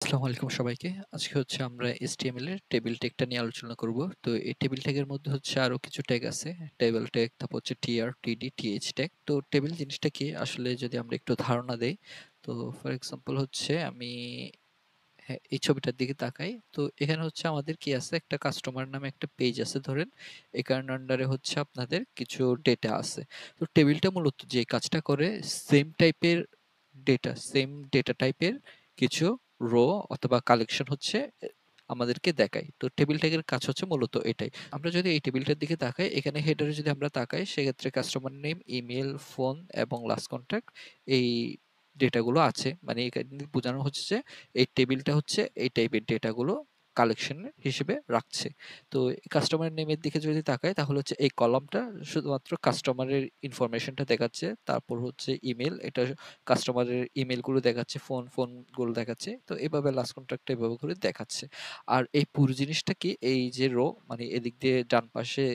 আসসালামু আলাইকুম সবাইকে। আজকে হচ্ছে আমরা HTML এর টেবিল ট্যাগটা নিয়ে আলোচনা করব। তো এই টেবিল ট্যাগের মধ্যে হচ্ছে আরো কিছু ট্যাগ আছে। টেবল ট্যাগ, তারপর হচ্ছে tr, td, th ট্যাগ। তো টেবিল জিনিসটা কি? আসলে যদি আমরা একটু ধারণা দেই, তো ফর এক্সাম্পল হচ্ছে আমি এই ছবিটার দিকে তাকাই। তো এখানে হচ্ছে আমাদের কি আছে? একটা কাস্টমার নামে একটা পেজ আছে ধরেন। এখানে আন্ডারে হচ্ছে আপনাদের কিছু ডেটা আছে। তো টেবিলটা মূলত যে কাজটা করে সেম ডেটা টাইপের কিছু রো অথবা কালেকশন হচ্ছে আমাদেরকে দেখায়। তো টেবিল ট্যাগের কাজ হচ্ছে মূলত এটাই। আমরা যদি এই টেবিলটার দিকে তাকাই, এখানে হেডারে যদি আমরা তাকাই সেক্ষেত্রে কাস্টমার নেম, ইমেল, ফোন এবং লাস্ট কন্টাক্ট এই ডেটাগুলো আছে। মানে এখানে বোঝানো হচ্ছে যে এই টেবিলটা হচ্ছে এই টাইপের ডেটাগুলো কালেকশন হিসেবে রাখছে। তো কাস্টমার নেমের দিকে যদি তাকাই তাহলে হচ্ছে এই কলামটা শুধুমাত্র কাস্টমারের ইনফরমেশনটা দেখাচ্ছে। তারপর হচ্ছে ইমেল, এটা কাস্টমারের ইমেলগুলো দেখাচ্ছে, ফোনগুলো দেখাচ্ছে। তো এভাবে লাস্ট কন্ট্রাক্টটা এভাবে করে দেখাচ্ছে। আর এই পুরো জিনিসটা কি, এই যে রো মানে এদিক দিয়ে ডান পাশে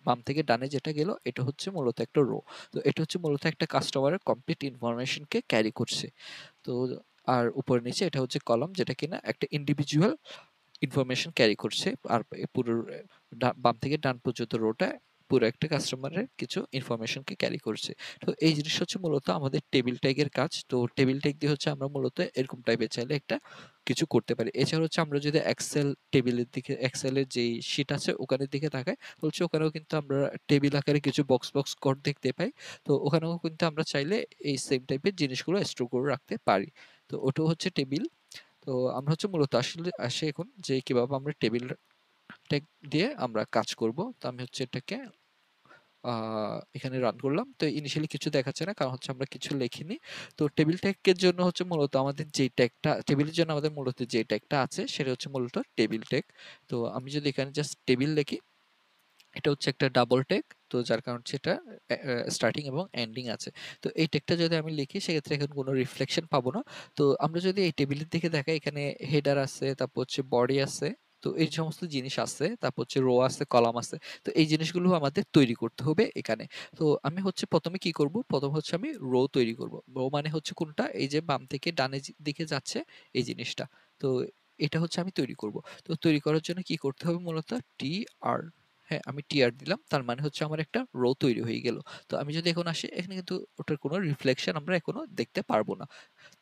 বাম থেকে ডানে যেটা গেল এটা হচ্ছে মূলত একটা রো। তো এটা হচ্ছে মূলত একটা কাস্টমারের কমপ্লিট ইনফরমেশনকে ক্যারি করছে। তো আর উপর নিচে এটা হচ্ছে কলাম যেটা কিনা একটা ইন্ডিভিজুয়াল ইনফরমেশন ক্যারি করছে। আর পুরো বাম থেকে ডান পর্যন্ত রোটা পুরো একটা কাস্টমারের কিছু ইনফরমেশনকে ক্যারি করছে। তো এই জিনিস হচ্ছে মূলত আমাদের টেবিল ট্যাগের কাজ। তো টেবিল ট্যাগ দিয়ে হচ্ছে আমরা মূলত এরকম টাইপের চাইলে একটা কিছু করতে পারি। এছাড়া হচ্ছে আমরা যদি এক্সেলের যেই শিট আছে ওখানের দিকে তাকাই, বলছে ওখানেও কিন্তু আমরা টেবিল আকারে কিছু বক্স কোড দেখতে পাই। তো ওখানেও কিন্তু আমরা চাইলে এই সেম টাইপের জিনিসগুলো স্টোর করে রাখতে পারি। তো ওটাও হচ্ছে টেবিল। তো আমরা হচ্ছে মূলত আসলে আসি এখন যে কিভাবে আমরা টেবিল ট্যাগ দিয়ে আমরা কাজ করব। তো আমি হচ্ছে এটাকে এখানে রান করলাম। তো ইনিশিয়ালি কিছু দেখাচ্ছে না কারণ হচ্ছে আমরা কিছু লিখিনি। তো টেবিল ট্যাগের জন্য হচ্ছে মূলত আমাদের যেই ট্যাগটা টেবিলের জন্য আমাদের মূলত যে ট্যাগটা আছে সেটা হচ্ছে মূলত টেবিল ট্যাগ। তো আমি যদি এখানে জাস্ট টেবিল লিখি, এটা হচ্ছে একটা ডাবল ট্যাগ। তো যার কারণ সেটা স্টার্টিং এবং এন্ডিং আছে। তো এই ট্যাগটা যদি আমি লিখি সেক্ষেত্রে এখন কোনো রিফ্লেকশন পাবো না। তো আমরা যদি এই টেবিলের দিকে দেখাই, এখানে হেডার আছে, তারপর হচ্ছে বডি আছে। তো এই সমস্ত জিনিস আছে, তারপর হচ্ছে রো আছে, কলাম আছে। তো এই জিনিসগুলো আমাদের তৈরি করতে হবে এখানে। তো আমি হচ্ছে প্রথমে কি করব, প্রথম হচ্ছে আমি রো তৈরি করব। রো মানে হচ্ছে কোনটা, এই যে বাম থেকে ডানে দিকে যাচ্ছে এই জিনিসটা। তো এটা হচ্ছে আমি তৈরি করব। তো তৈরি করার জন্য কি করতে হবে মূলত, টি আর, হ্যাঁ, আমি টিআর দিলাম। তার মানে হচ্ছে আমার একটা রো তৈরি হয়ে গেল। তো আমি যদি এখন আসি, এখানে কিন্তু ওটার কোনো রিফ্লেকশন আমরা এখনো দেখতে পারবো না।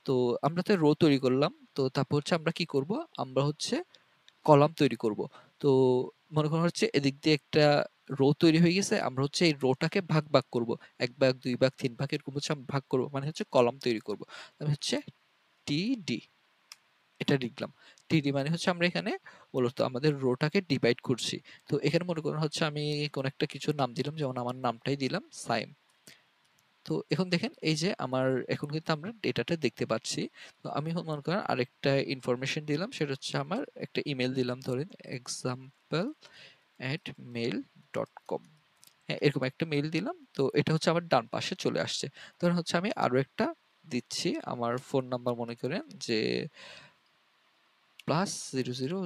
তো আমরা তো রো তৈরি করলাম। তো তারপর হচ্ছে আমরা কি করব, আমরা হচ্ছে কলাম তৈরি করব। তো মনে করা হচ্ছে এদিক দিয়ে একটা রো তৈরি হয়ে গেছে। আমরা হচ্ছে এই রোটাকে ভাগ করব। ১ ভাগ, ২ ভাগ, ৩ ভাগ এরকম হচ্ছে আমরা ভাগ করব। মানে হচ্ছে কলাম তৈরি করব। আমি হচ্ছে টিডি এটা লিখলাম। টিডি মানে হচ্ছে আমরা এখানে মূলত আমাদের রোটাকে ডিভাইড করছি। তো এখানে মনে করেন হচ্ছে আমি কোন একটা কিছুর নাম দিলাম, যেমন আমার নামটাই দিলাম সাইম। তো এখন দেখেন এই যে আমার এখন কিন্তু আমরা ডেটাটা দেখতে পাচ্ছি। তো আমি মনে করেন আরেকটা ইনফরমেশন দিলাম, সেটা হচ্ছে আমার একটা ইমেল দিলাম ধরেন example@mail.com। হ্যাঁ, এরকম একটা মেইল দিলাম। তো এটা হচ্ছে আমার ডান পাশে চলে আসছে। ধরেন হচ্ছে আমি আরো একটা দিচ্ছি, আমার ফোন নাম্বার মনে করেন যে +00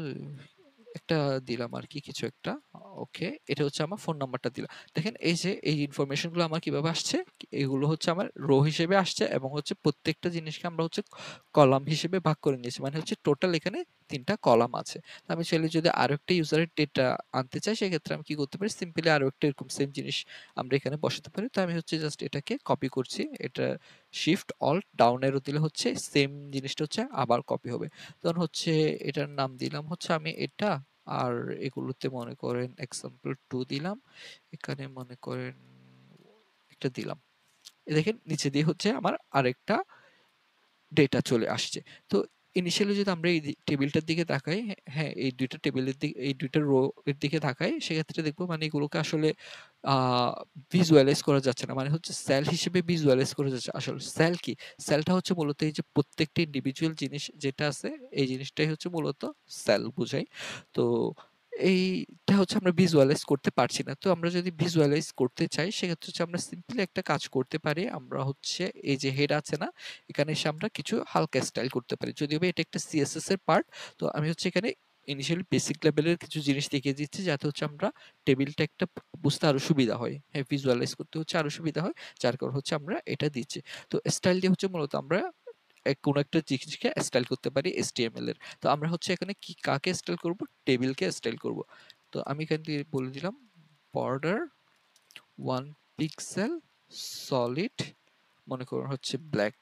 একটা দিলাম আরকি কিছু একটা। ওকে। এটা হচ্ছে আমার ফোন নাম্বারটা দিলাম। দেখেন এই যে এই ইনফরমেশন গুলো আমার কিভাবে আসছে? এগুলো হচ্ছে আমার রো হিসেবে আসছে এবং হচ্ছে প্রত্যেকটা জিনিসকে আমরা হচ্ছে কলাম হিসেবে ভাগ করে নিয়েছি। মানে হচ্ছে টোটাল এখানে ৩ টা কলাম আছে। আমি চাইলে যদি আরো একটা ইউজারের ডেটা আনতে চাই সেক্ষেত্রে আমি কি করতে পারি? সিম্পলি আরো একটা এরকম সেম জিনিস আমরা এখানে বসাতে পারি। তো আমি হচ্ছে জাস্ট এটাকে কপি করছি। এটা শিফট অল্ট ডাউন অ্যারো দিলে হচ্ছে সেম জিনিসটা হচ্ছে আবার কপি হবে। তখন হচ্ছে এটার নাম দিলাম হচ্ছে আমি এটা। আর এগুলোতে মনে করেন example2 দিলাম। এখানে মনে করেন একটা দিলাম। দেখেন নিচে দিয়ে হচ্ছে আমার আরেকটা ডেটা চলে আসছে। তো ইনিশিয়ালি যদি আমরা এই টেবিলটার দিকে তাকাই, হ্যাঁ, এই ২ টা টেবিলের দিকে, এই ২ টা রো এর দিকে তাকাই, সেক্ষেত্রে দেখব মানে এগুলোকে আসলে আ ভিজুয়ালাইজ করা যাচ্ছে না। মানে হচ্ছে সেল হিসেবে ভিজুয়ালাইজ করা যাচ্ছে। আসলে সেল কি? সেলটা হচ্ছে মূলত এই যে প্রত্যেকটা ইন্ডিভিজুয়াল জিনিস যেটা আছে, এই জিনিসটাই হচ্ছে মূলত সেল বোঝায়। তো এইটা হচ্ছে আমরা ভিজুয়ালাইজ করতে পারছি না। তো আমরা যদি ভিজুয়ালাইজ করতে চাই সেক্ষেত্রে হচ্ছে আমরা সিম্পলি একটা কাজ করতে পারি। আমরা হচ্ছে এই যে হেড আছে না? এখানে এসে আমরা কিছু হালকা স্টাইল করতে পারি। যদিও বা এটা একটা সিএসএস এর পার্ট। তো আমি হচ্ছে এখানে ইনিশিয়ালি বেসিক লেভেলের কিছু জিনিস দেখিয়ে দিচ্ছি যাতে হচ্ছে আমরা টেবিলটা একটা বুঝতে আরো সুবিধা হয়। হ্যাঁ, ভিজুয়ালাইজ করতে হচ্ছে আরো সুবিধা হয়। যার কারণ হচ্ছে আমরা এটা দিচ্ছি। তো স্টাইল দিয়ে হচ্ছে মূলত আমরা কোনো একটা জিনিসকে স্টাইল করতে পারি HTML এর। তো আমরা হচ্ছে এখানে কি কাকে স্টাইল করব? টেবিলকে স্টাইল করব। তো আমি এখান থেকে বলে দিলাম বর্ডার 1 পিক্সেল সলিড মনে করুন হচ্ছে ব্ল্যাক।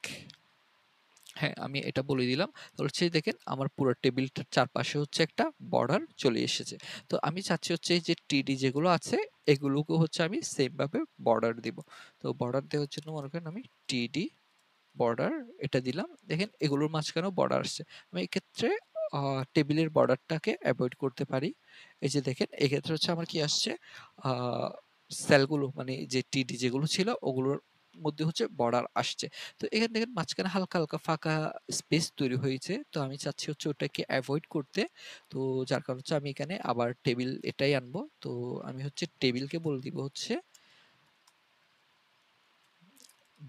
হ্যাঁ, আমি এটা বলে দিলাম। তাহলে হচ্ছে দেখেন আমার পুরো টেবিলটার চারপাশে হচ্ছে একটা বর্ডার চলে এসেছে। তো আমি চাচ্ছি হচ্ছে এই যে টিডি যেগুলো আছে এগুলোকে হচ্ছে আমি সেম ভাবে বর্ডার দিব। তো বর্ডার দেওয়ার জন্য মনে করেন আমি টিডি বর্ডার এটা দিলাম। দেখেন এগুলোর মাঝখানেও বর্ডার আসছে। আমি এক্ষেত্রে টেবিলের বর্ডারটাকে অ্যাভয়েড করতে পারি। এই যে দেখেন এক্ষেত্রে হচ্ছে আমার কি আসছে আ সেলগুলো মানে যে টিডি যেগুলো ছিল ওগুলোর মধ্যে হচ্ছে বর্ডার আসছে। তো এখানে দেখেন মাঝখানে হালকা, হালকা ফাঁকা স্পেস তৈরি হয়েছে। তো আমি চাচ্ছি হচ্ছে ওটাকে এভয়েড করতে। তো যার কারণে হচ্ছে আমি এখানে আবার টেবিল এটাই আনবো। তো আমি হচ্ছে টেবিলকে বলে দিব হচ্ছে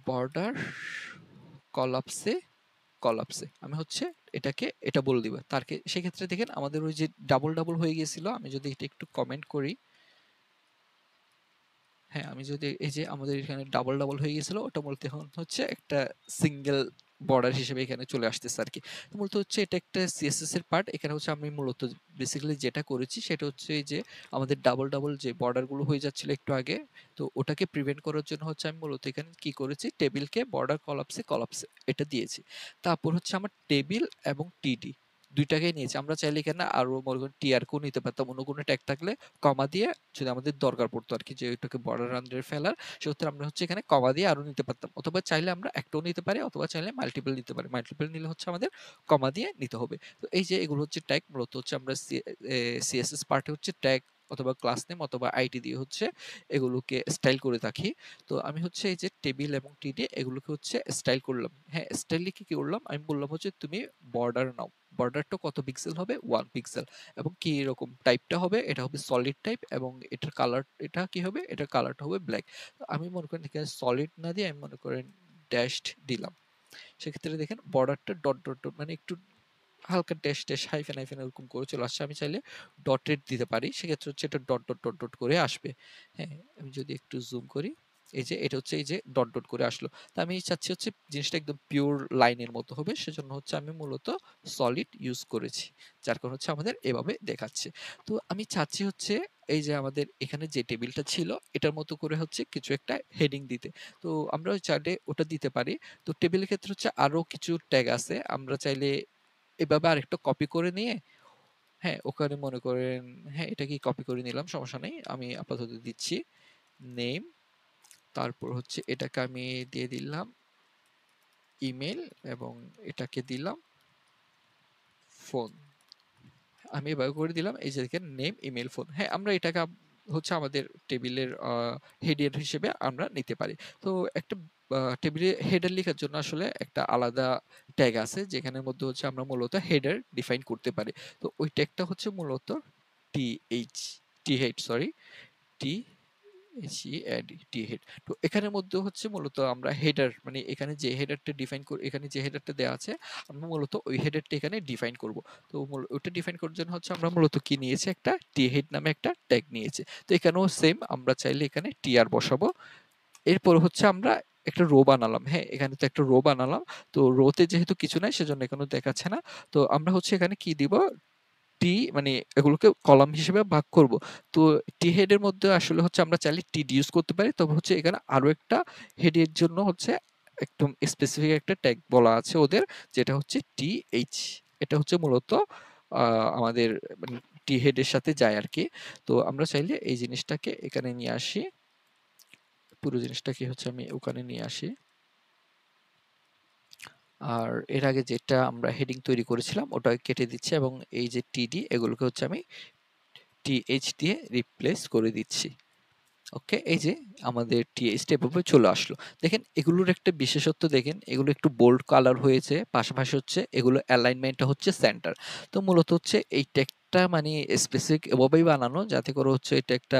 বর্ডার কলাপসে কলাপসে আমি হচ্ছে এটাকে এটা বলে দিব। সেক্ষেত্রে দেখেন আমাদের ওই যে ডাবল, ডাবল হয়ে গিয়েছিল। আমি যদি এটা একটু কমেন্ট করি হ্যাঁ, আমি যদি এই যে আমাদের এখানে ডাবল, ডাবল হয়ে গেছিল ওটা মূলত এখন হচ্ছে একটা সিঙ্গেল বর্ডার হিসেবে এখানে চলে আসতেছে আরকি। মূলত হচ্ছে এটা একটা সিএসএস এর পার্ট। এখানে হচ্ছে আমি মূলত বেসিক্যালি যেটা করেছি সেটা হচ্ছে এই যে আমাদের ডাবল, ডাবল যে বর্ডার গুলো হয়ে যাচ্ছিল একটু আগে, তো ওটাকে প্রিভেন্ট করার জন্য হচ্ছে আমি মূলত এখানে কি করেছি টেবিলকে বর্ডার কলাপসে, কলাপসে এটা দিয়েছি। তারপর হচ্ছে আমার টেবিল এবং টিডি ২ টাকেই নিয়েছি। আমরা চাইলে এখানে আরো মনে করেন টিআরকেও নিতে পারতাম। অন্য কোনো ট্যাগ থাকলে কমা দিয়ে যদি আমাদের দরকার পড়তো আরকি যে ওইটাকে বর্ডার আন্ডারে ফেলার, সেক্ষেত্রে আমরা হচ্ছে এখানে কমা দিয়ে আরো নিতে পারতাম। অথবা চাইলে আমরা একটাও নিতে পারি অথবা চাইলে মাল্টিপল নিতে পারি। মাল্টিপল নিলে হচ্ছে আমাদের কমা দিয়ে নিতে হবে। তো এই যে এগুলো হচ্ছে ট্যাগ মূলত হচ্ছে আমরা সিএসএস পার্টে হচ্ছে ট্যাগ অথবা ক্লাস নেম অথবা আইডি দিয়ে হচ্ছে এগুলোকে স্টাইল করে থাকি। তো আমি হচ্ছে এই যে টেবিল এবং টিডি এগুলোকে হচ্ছে স্টাইল করলাম। হ্যাঁ, স্টাইল লিখে কি করলাম? আমি বললাম হচ্ছে তুমি বর্ডার নাও। বর্ডারটা কত পিক্সেল হবে? 1 পিক্সেল। এবং কি রকম টাইপটা হবে? এটা হবে সলিড টাইপ এবং এটার কালার এটা কি হবে? এটার কালারটা হবে ব্ল্যাক। আমি মনে করেন এখানে সলিড না দিয়ে আমি মনে করেন ড্যাশড দিলাম। সেক্ষেত্রে দেখেন বর্ডারটা ডট, ডট, ডট মানে একটু হালকা ড্যাশ, ড্যাশ, হাইফেন, হাইফেন এরকম করে চলে আসছে। আমি চাইলে ডটেড দিতে পারি। সেক্ষেত্রে হচ্ছে এটা ডট, ডট, ডট, ডট করে আসবে। হ্যাঁ, আমি যদি একটু জুম করি, এই যে এটা হচ্ছে এই যে ডট, ডট করে আসলো। তো আমি চাচ্ছি হচ্ছে জিনিসটা একদম পিওর লাইনের মতো হবে। সেজন্য হচ্ছে আমি মূলত সলিড ইউজ করেছি। যার কারণে হচ্ছে আমাদের এভাবে দেখাচ্ছে। তো আমি চাচ্ছি হচ্ছে এই যে আমাদের এখানে যে টেবিলটা ছিল এটার মতো করে হচ্ছে কিছু একটা হেডিং দিতে। তো আমরা ওই চার্টে ওটা দিতে পারি। তো টেবিলের ক্ষেত্রে হচ্ছে আরো কিছু ট্যাগ আছে। আমরা চাইলে এভাবে আরেকটা কপি করে নিয়ে হ্যাঁ, ওখানে মনে করেন হ্যাঁ, এটাকেই কপি করে নিলাম সমস্যা নেই। আমি আপাতত দিচ্ছি নেম তারপর হচ্ছে এটাকে আমি দিয়ে দিলাম ইমেইল এবং এটাকে দিলাম ফোন। আমি এভাবে করে দিলাম এই যে দেখেন নেম, ইমেইল, ফোন। হ্যাঁ, আমরা এটাকে হচ্ছে আমাদের টেবিলের হেডার হিসেবে আমরা নিতে পারি। তো একটা টেবিলে হেডার লেখার জন্য আসলে একটা আলাদা ট্যাগ আছে যেখানের মধ্যে হচ্ছে আমরা মূলত হেডার ডিফাইন করতে পারি। তো ওই ট্যাগটা হচ্ছে মূলত টিএইচ টিহেড সরি টি টি হেড। তো এখানের মধ্যে হচ্ছে মূলত আমরা হেডার মানে এখানে যে হেডারটা ডিফাইন করি এখানে যে হেডারটা দেওয়া আছে আমরা মূলত ওই হেডারটা এখানে ডিফাইন করব। তো ওইটা ডিফাইন করার জন্য হচ্ছে আমরা মূলত কি নিয়েছি একটা টি হেড নামে একটা ট্যাগ নিয়েছি। তো এখানেও সেম আমরা চাইলে এখানে টিআর বসাবো। এরপর হচ্ছে আমরা একটা রো বানালাম। হ্যাঁ, এখানে তো একটা রো বানালাম। তো রোতে যেহেতু কিছু নাই সেজন্য এখানে দেখাচ্ছে না। তো আমরা হচ্ছে এখানে কি দিব টি মানে এগুলোকে কলাম হিসেবে ভাগ করব। তো টি হেড এর মধ্যে আসলে হচ্ছে আমরা চাইলে টিডি ইউজ করতে পারি। তবে হচ্ছে এখানে আরো একটা হেড এর জন্য হচ্ছে একদম স্পেসিফিক একটা ট্যাগ বলা আছে ওদের যেটা হচ্ছে টিএইচ। এটা হচ্ছে মূলত আমাদের মানে টি হেড এর সাথে যায় আরকি। তো আমরা চাইলে এই জিনিসটাকে এখানে নিয়ে আসি। পুরো জিনিসটাকে হচ্ছে আমি ওখানে নিয়ে আসি। আর এর আগে যেটা আমরা হেডিং তৈরি করেছিলাম ওটা কেটে দিচ্ছি এবং এই যে টিডি এগুলোকে হচ্ছে আমি টিএইচ দিয়ে রিপ্লেস করে দিচ্ছি। ওকে, এই যে আমাদের টিএইচটা এভাবে চলে আসলো। দেখেন এগুলোর একটা বিশেষত্ব দেখেন এগুলো একটু বোল্ড কালার হয়েছে পাশাপাশি হচ্ছে এগুলো অ্যালাইনমেন্টটা হচ্ছে সেন্টার। তো মূলত হচ্ছে এই টেক্সটটা মানে স্পেসিফিক এভাবেই বানানো যাতে করে হচ্ছে এটা একটা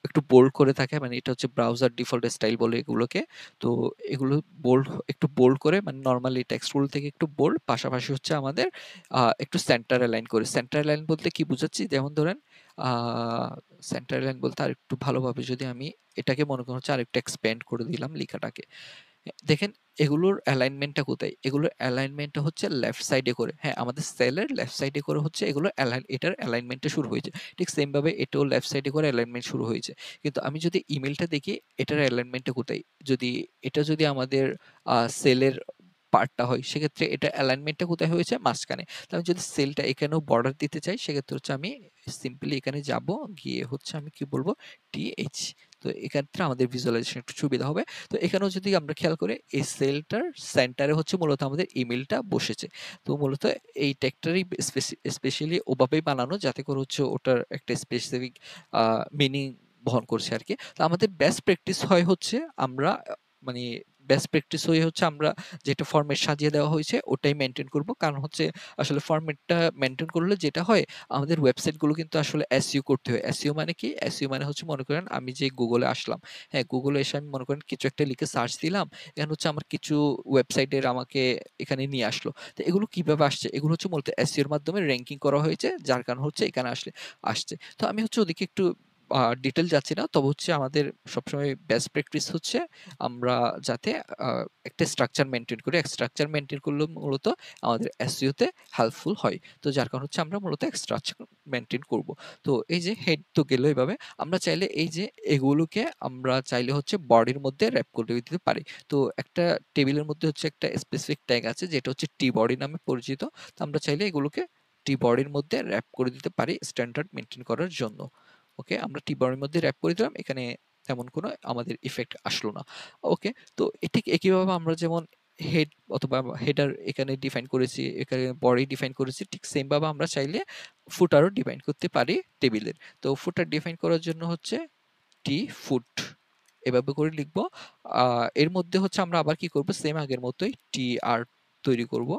একটু বোল্ড করে থাকে মানে এটা হচ্ছে ব্রাউজার ডিফল্ট স্টাইল বলে এগুলোকে। তো এগুলো বোল্ড একটু বোল্ড করে মানে নরমালি টেক্সটগুলো থেকে একটু বোল্ড পাশাপাশি হচ্ছে আমাদের একটু সেন্টার অ্যালাইন করে। সেন্টার অ্যালাইন বলতে কি বুঝাচ্ছি? যেমন ধরেন আ সেন্টার লাইন বলতে আরেকটু ভালোভাবে যদি আমি এটাকে মনে করুন হচ্ছে আরেকটু এক্সপ্যান্ড করে দিলাম লেখাটাকে। দেখেন এগুলোর অ্যালাইনমেন্টটা কোথায়? এগুলোর অ্যালাইনমেন্টটা হচ্ছে লেফট সাইডে করে। হ্যাঁ, আমাদের সেলের লেফট সাইডে করে হচ্ছে এগুলোর এটার অ্যালাইনমেন্টটা শুরু হয়েছে। ঠিক সেম ভাবে এটাও লেফট সাইডে করে অ্যালাইনমেন্ট শুরু হয়েছে। কিন্তু আমি যদি ইমেইলটা দেখি এটার অ্যালাইনমেন্টটা কোথায়? যদি আমাদের সেলের পার্টটা হয় সেক্ষেত্রে এটা অ্যালাইনমেন্টটা কোথায় হয়েছে? মাঝখানে। তো আমি যদি সেলটা এখানেও বর্ডার দিতে চাই সেক্ষেত্রে হচ্ছে আমি সিম্পলি এখানে যাব, গিয়ে হচ্ছে আমি কি বলব? টিএইচ। তো এক্ষেত্রে আমাদের ভিজুয়ালাইজেশন একটু সুবিধা হবে। তো এখানেও যদি আমরা খেয়াল করি এই সেলটার সেন্টারে হচ্ছে মূলত আমাদের ইমেলটা বসেছে। তো মূলত এই ট্যাগটারই স্পেশালি ওভাবেই বানানো যাতে করে হচ্ছে ওটার একটা স্পেসিফিক মিনিং বহন করছে আরকি। তো আমাদের বেস্ট প্র্যাকটিস হয় হচ্ছে আমরা মানে বেস্ট প্র্যাকটিস হয়ে হচ্ছে আমরা যেটা ফরম্যাট সাজিয়ে দেওয়া হয়েছে ওটাই মেইনটেইন করব। কারণ হচ্ছে আসলে ফরম্যাটটা মেইনটেইন করলে যেটা হয় আমাদের ওয়েবসাইটগুলো কিন্তু আসলে এসইও করতে হয়। এসইও মানে কি? এসইও মানে হচ্ছে মনে করেন আমি যে গুগলে আসলাম, হ্যাঁ, গুগলে এসে আমি মনে করেন কিছু একটা লিখে সার্চ দিলাম। এখানে হচ্ছে আমার কিছু ওয়েবসাইটের আমাকে এখানে নিয়ে আসলো। তো এগুলো কিভাবে আসছে? এগুলো হচ্ছে মূলত এসইও এর মাধ্যমে র‍্যাংকিং করা হয়েছে। যার কারণে হচ্ছে এখানে আসছে। তো আমি হচ্ছে ওদিকে একটু ডিটেইল যাচ্ছি না। তবে হচ্ছে আমাদের সবসময় বেস্ট প্র্যাকটিস হচ্ছে আমরা যাতে আ একটা স্ট্রাকচার মেইনটেইন করি। স্ট্রাকচার মেইনটেইন করলে মূলত আমাদের এসইও তে হেল্পফুল হয়। তো যার কারণে হচ্ছে আমরা মূলত এক স্ট্রাকচার মেইনটেইন করব। তো এই যে হেড তো গেল এভাবে। আমরা চাইলে এই যে এগুলোকে আমরা চাইলে হচ্ছে বডির মধ্যে র‍্যাপ করে দিতে পারি। তো একটা টেবিলের মধ্যে হচ্ছে একটা স্পেসিফিক ট্যাগ আছে যেটা হচ্ছে টি বডি নামে পরিচিত। তো আমরা চাইলে এগুলোকে টি বডির মধ্যে র‍্যাপ করে দিতে পারি স্ট্যান্ডার্ড মেইনটেইন করার জন্য। ওকে, আমরা টি বডির মধ্যে র‍্যাপ করে দিলাম। এখানে তেমন কোনো আমাদের ইফেক্ট আসলো না। ওকে, তো ঠিক একইভাবে আমরা যেমন হেড অথবা হেডার এখানে ডিফাইন করেছি, এখানে বডি ডিফাইন করেছি, ঠিক সেম ভাবে আমরা চাইলে ফুটারও ডিফাইন করতে পারি টেবিলের। তো ফুটার ডিফাইন করার জন্য হচ্ছে টি ফুট এভাবে করে লিখবো। এর মধ্যে হচ্ছে আমরা আবার কি করব? সেম আগের মতোই টি আর তৈরি করব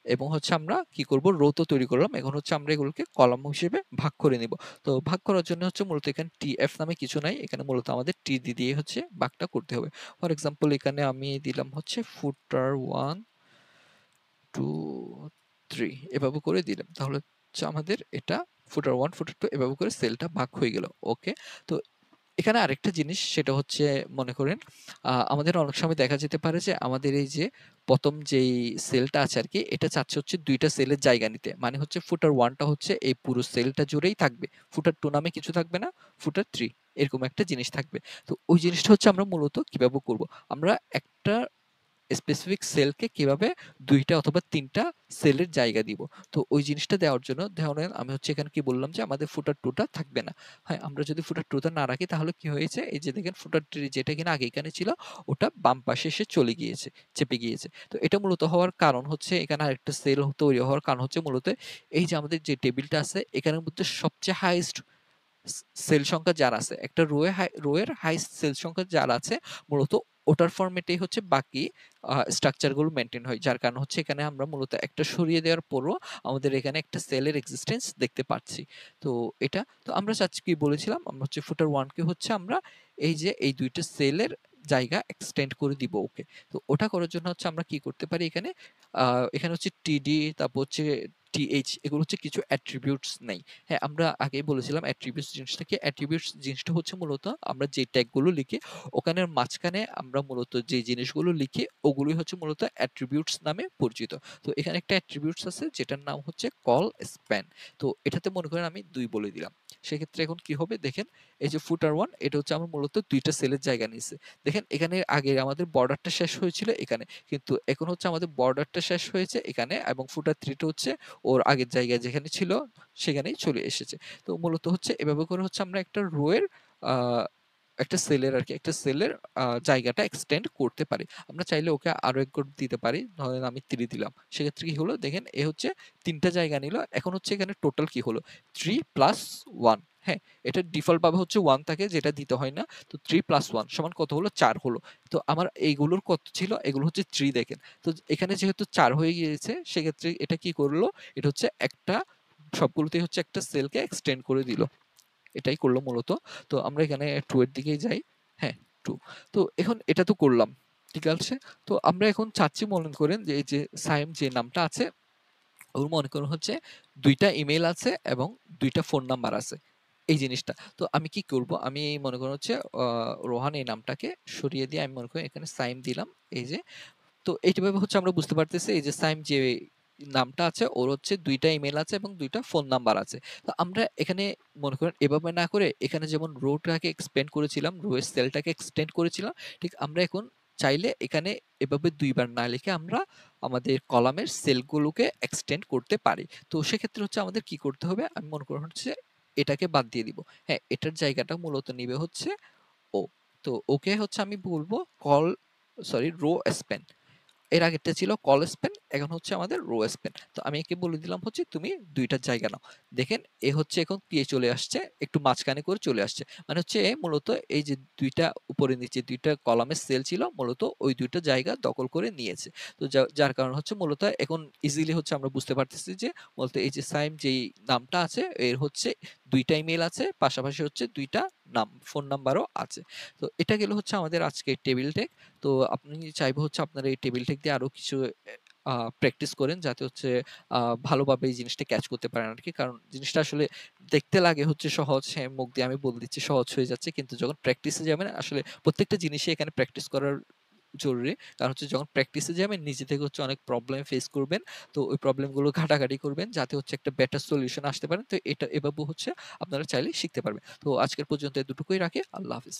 এবং হচ্ছে আমরা কি করব? রো তো তৈরি করলাম। এখন হচ্ছে আমরা এগুলোকে কলাম হিসেবে ভাগ করে নিব। তো ভাগ করার জন্য হচ্ছে মূলত এখানে টিএফ নামে কিছু নাই। এখানে মূলত আমাদের টি দিয়ে হচ্ছে ভাগটা করতে হবে। ফর এক্সাম্পল এখানে আমি দিলাম হচ্ছে ফুটার 1, 2, 3 এভাবে করে দিলাম। তাহলে হচ্ছে আমাদের এটা ফুটার 1, ফুটার 2 এভাবে করে সেলটা ভাগ হয়ে গেল। ওকে। তো এখানে আরেকটা জিনিস সেটা হচ্ছে মনে করেন আমাদের অনেক সময় দেখা যেতে পারে যে আমাদের এই যে ১ম যেই সেলটা আছে আরকি এটা চাচ্ছে হচ্ছে ২ টা সেলের জায়গা নিতে। মানে হচ্ছে ফুটার 1 টা হচ্ছে এই পুরো সেলটা জুড়েই থাকবে। ফুটার 2 নামে কিছু থাকবে না, ফুটার 3 এরকম একটা জিনিস থাকবে। তো ওই জিনিসটা হচ্ছে আমরা মূলত কিভাবে করব? আমরা একটা স্পেসিফিক সেলকে কিভাবে ২ টা অথবা ৩ টা সেলের জায়গা দিব। তো ওই জিনিসটা দেওয়ার জন্য ধরেন আমি হচ্ছে এখানে কি বললাম যে আমাদের ফুটার 2 টা থাকবে না। হ্যাঁ, আমরা যদি ফুটার 2 টা না রাখি তাহলে কি হয়েছে? এই যে দেখেন ফুটার 3 যেটা কিনা আগে এখানে ছিল ওটা বাম পাশে এসে চলে গিয়েছে, চেপে গিয়েছে। তো এটা মূলত হওয়ার কারণ হচ্ছে এখানে আরেকটা সেল তৈরি হওয়ার কারণ হচ্ছে মূলত এই যে আমাদের যে টেবিলটা আছে এখানের মধ্যে সবচেয়ে হাইয়েস্ট সেল সংখ্যা যার আছে একটা রো এর হাইয়েস্ট সেল সংখ্যা যার আছে মূলত ওটার ফরম্যাটেই হচ্ছে বাকি স্ট্রাকচার গুলো মেনটেন হয়। যার কারণ হচ্ছে এখানে আমরা মূলত একটা সরিয়ে দেওয়ার পরও আমাদের এখানে একটা সেলের এক্সিস্টেন্স দেখতে পাচ্ছি। তো এটা তো আমরা চাচ্ছি কি বলেছিলাম আমরা হচ্ছে ফুটার 1 কে হচ্ছে আমরা এই যে এই ২ টা সেলের জায়গা এক্সটেন্ড করে দিব ওকে। তো ওটা করার জন্য হচ্ছে আমরা কি করতে পারি এখানে এখানে হচ্ছে টিডি তারপর হচ্ছে টিএইচ এগুলো হচ্ছে কিছু অ্যাট্রিবিউটস নেই। হ্যাঁ, আমরা আগেই বলেছিলাম অ্যাট্রিবিউটস জিনিসটা কি? অ্যাট্রিবিউটস জিনিসটা হচ্ছে মূলত আমরা যে ট্যাগগুলো লিখি ওখানের মাঝখানে আমরা মূলত যে জিনিসগুলো লিখি ওগুলোই হচ্ছে মূলত অ্যাট্রিবিউটস নামে পরিচিত। তো এখানে একটা অ্যাট্রিবিউটস আছে যেটার নাম হচ্ছে কল স্প্যান। তো এটাতে মনে করেন আমি ২ বলে দিলাম। সেক্ষেত্রে এখন কি হবে দেখেন এই যে ফুটার 1 এটা হচ্ছে আমার মূলত ২ টা সেলের জায়গা নিছে। দেখেন এখানে আগে আমাদের বর্ডারটা শেষ হয়েছিল এখানে। কিন্তু এখন হচ্ছে আমাদের বর্ডারটা শেষ হয়েছে এখানে এবং ফুটার 3 টা হচ্ছে ওর আগের জায়গায় যেখানে ছিল সেখানেই চলে এসেছে। তো মূলত হচ্ছে এভাবে করে হচ্ছে আমরা একটা রো এর আ একটা সেলের আরকি একটা সেলের জায়গাটা এক্সটেন্ড করতে পারি। আমরা চাইলে ওকে আরো ১ গুণ দিতে পারি। ধরেন আমি ৩ দিলাম। সেক্ষেত্রে কি হলো? দেখেন এ হচ্ছে ৩ টা জায়গা নিল। এখন হচ্ছে এখানে টোটাল কি হলো? ৩ প্লাস 1 হ্যাঁ? এটা ডিফল্ট ভাবে হচ্ছে 1 থাকে যেটা দিতে হয় না। তো ৩ প্লাস 1 সমান কত হলো? ৪ হলো। তো আমার এইগুলোর কত ছিল? এগুলো হচ্ছে ৩ দেখেন। তো এখানে যেহেতু ৪ হয়ে গিয়েছে সেক্ষেত্রে এটা কি করলো? এটা হচ্ছে একটা সবগুলোতেই হচ্ছে একটা সেলকে এক্সটেন্ড করে দিল। এটাই করলো মূলত। তো আমরা এখানে 2 এর দিকেই যাই। হ্যাঁ, 2 তো এখন এটা তো করলাম। ঠিক আছে? তো আমরা এখন চাচ্ছি মনে করেন যে এই যে সাইম যে নামটা আছে ওর মনে করুন হচ্ছে ২ টা ইমেইল আছে এবং ২ টা ফোন নাম্বার আছে। এই জিনিসটা। তো আমি কি করব? আমি মনে করেন হচ্ছে আ রোহান এই নামটাকে সরিয়ে দিয়ে আমি মনে করি এখানে সাইম দিলাম। এই যে তো এইভাবে হচ্ছে আমরা বুঝতে পারতেছি এই যে সাইম যে নামটা আছে ওর হচ্ছে ২ টা ইমেইল আছে এবং ২ টা ফোন নাম্বার আছে। তো আমরা এখানে মনে করেন এভাবে না করে এখানে যেমন রোটাকে এক্সপেন্ড করেছিলাম, রো এর সেলটাকে এক্সটেন্ড করেছিলাম, ঠিক আমরা এখন চাইলে এখানে এভাবে ২ বার না লিখে আমরা আমাদের কলামের সেলগুলোকে এক্সটেন্ড করতে পারি। তো সেক্ষেত্রে হচ্ছে আমাদের কি করতে হবে? আমি মনে করেন হচ্ছে এটাকে বাদ দিয়ে দিব। হ্যাঁ, এটার জায়গাটা মূলত নিবে হচ্ছে ও। তো ওকে হচ্ছে আমি বলবো কল সরি রো স্প্যান। এর আগেরটা ছিল কল স্পেন, এখন হচ্ছে আমাদের রো স্পেন। তো আমি একে বলে দিলাম হচ্ছে তুমি ২ টার জায়গা নাও। দেখেন এ হচ্ছে এখন পিএ চলে আসছে, একটু মাঝখানে করে চলে আসছে। মানে হচ্ছে এ মূলত এই যে ২ টা উপরে নিচে ২ টা কলামের সেল ছিল মূলত ওই ২ টা জায়গা দখল করে নিয়েছে। তো যার কারণে হচ্ছে মূলত এখন ইজিলি হচ্ছে আমরা বুঝতে পারতেছি যে মূলত এই যে সাইম যেই নামটা আছে এর হচ্ছে ২ টা ইমেইল আছে, পাশাপাশি হচ্ছে ২ টা ফোন নাম্বারও আছে। তো এটা গেল হচ্ছে আমাদের আজকের টেবিল টেক। তো আপনি চাইবো হচ্ছে আপনারা এই টেবিল টেক দিয়ে আরো কিছু প্র্যাকটিস করেন যাতে হচ্ছে ভালোভাবে এই জিনিসটা ক্যাচ করতে পারেন আরকি। কারণ জিনিসটা আসলে দেখতে লাগে হচ্ছে সহজ, হ্যাঁ, মুখ দিয়ে আমি বলে দিচ্ছি সহজ হয়ে যাচ্ছে। কিন্তু যখন প্র্যাকটিসে যাবেন আসলে প্রত্যেকটা জিনিসই এখানে প্র্যাকটিস করার জরুরি। কারণ হচ্ছে যখন প্র্যাকটিসে যাবেন নিজে থেকে হচ্ছে অনেক প্রবলেম ফেস করবেন। তো ওই প্রবলেম গুলো ঘাটাঘাটি করবেন যাতে হচ্ছে একটা বেটার সলিউশন আসতে পারেন। তো এটা এভাবে হচ্ছে আপনারা চাইলে শিখতে পারবেন। তো আজকের পর্যন্ত এতটুকুই রাখি। আল্লাহ হাফেজ।